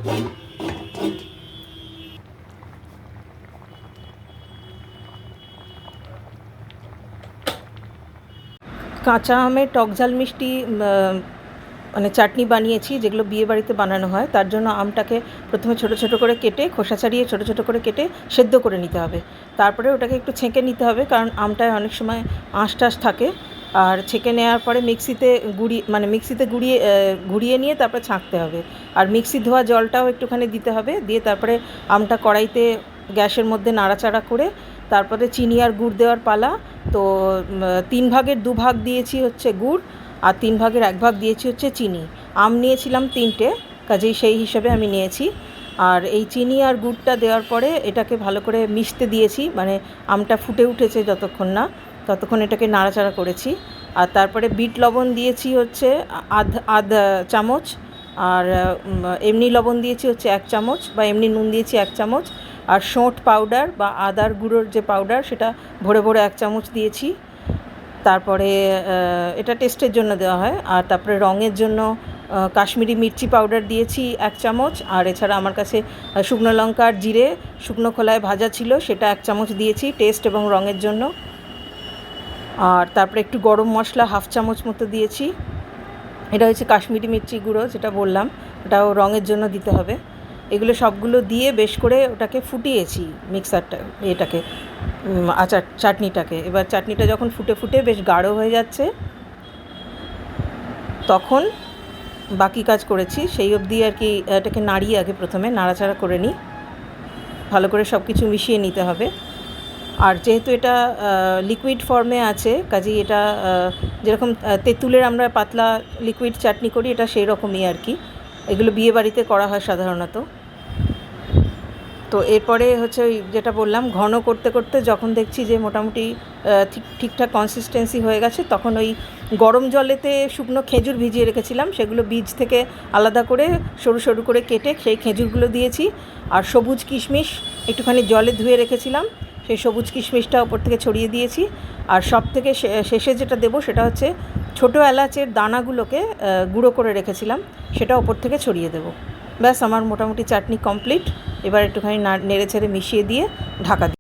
কাঁচা আমের টক ঝাল মিষ্টি মানে চাটনি বানিয়েছি, যেগুলো বিয়ে বাড়িতে বানানো হয়। তার জন্য আমটাকে প্রথমে ছোটো ছোটো করে কেটে, খোসা ছাড়িয়ে ছোটো ছোটো করে কেটে সেদ্ধ করে নিতে হবে। তারপরে ওটাকে একটু ছেঁকে নিতে হবে, কারণ আমটায় অনেক সময় আঁশ টাশ থাকে। আর ছেঁকে নেওয়ার পরে মিক্সিতে ঘুরিয়ে নিয়ে তারপরে ছাঁকতে হবে। আর মিক্সি ধোয়া জলটাও একটুখানি দিতে হবে। দিয়ে তারপরে আমটা কড়াইতে গ্যাসের মধ্যে নাড়াচাড়া করে তারপরে চিনি আর গুড় দেওয়ার পালা। তো 3 ভাগের 2 ভাগ দিয়েছি হচ্ছে গুড়, আর 3 ভাগের 1 ভাগ দিয়েছি হচ্ছে চিনি। আম নিয়েছিলাম 3টে, কাজেই সেই হিসাবে আমি নিয়েছি। আর এই চিনি আর গুড়টা দেওয়ার পরে এটাকে ভালো করে মিশতে দিয়েছি, মানে আমটা ফুটে উঠেছে যতক্ষণ না, ততক্ষণ এটাকে নাড়াচাড়া করেছি। আর তারপরে বিট লবণ দিয়েছি হচ্ছে আধ চামচ, আর এমনি লবণ দিয়েছি হচ্ছে 1 চামচ, বা এমনি নুন দিয়েছি 1 চামচ। আর শোঁঠ পাউডার বা আদার গুঁড়োর যে পাউডার, সেটা ভরে ভরে 1 চামচ দিয়েছি। তারপরে এটা টেস্টের জন্য দেওয়া হয়। আর তারপরে রঙের জন্য কাশ্মীরি মির্চি পাউডার দিয়েছি 1 চামচ। আর এছাড়া আমার কাছে শুকনো লঙ্কা আর জিরে শুকনো খোলায় ভাজা ছিল, সেটা 1 চামচ দিয়েছি টেস্ট এবং রঙের জন্য। আর তারপরে একটু গরম মশলা 1/2 চামচ মতো দিয়েছি। এটা হচ্ছে কাশ্মীরি মির্চি গুঁড়ো, যেটা বললাম, ওটাও রঙের জন্য দিতে হবে। এগুলো সবগুলো দিয়ে বেশ করে ওটাকে ফুটিয়েছি, এটাকে চাটনিটাকে। এবার চাটনিটা যখন ফুটে ফুটে বেশ গাঢ় হয়ে যাচ্ছে, তখন বাকি কাজ করেছি। সেই অবধি আর কি এটাকে নাড়িয়ে আগে প্রথমে নাড়াচাড়া করে নিই, ভালো করে সব কিছু মিশিয়ে নিতে হবে। আর যেহেতু এটা লিকুইড ফর্মে আছে, কাজেই এটা যেরকম তেঁতুলের আমরা পাতলা লিকুইড চাটনি করি, এটা সেই রকমই আর কি। এগুলো বিয়ে বাড়িতে করা হয় সাধারণত। তো এরপরে হচ্ছে ওই যেটা বললাম, ঘন করতে করতে যখন দেখছি যে মোটামুটি ঠিকঠাক কনসিস্টেন্সি হয়ে গেছে, তখন ওই গরম জলেতে শুকনো খেজুর ভিজিয়ে রেখেছিলাম, সেগুলো বীজ থেকে আলাদা করে সরু সরু করে কেটে সেই খেজুরগুলো দিয়েছি। আর সবুজ কিশমিশ একটুখানি জলে ধুয়ে রেখেছিলাম, সেই সবুজ কিশমিশটা ওপর থেকে ছড়িয়ে দিয়েছি। আর সব থেকে শেষে যেটা দেবো সেটা হচ্ছে ছোটো এলাচের দানাগুলোকে গুঁড়ো করে রেখেছিলাম, সেটা ওপর থেকে ছড়িয়ে দেবো। ব্যাস, আমার মোটামুটি চাটনি কমপ্লিট। এবার একটুখানি নেড়ে ছেড়ে মিশিয়ে দিয়ে ঢাকা দিয়ে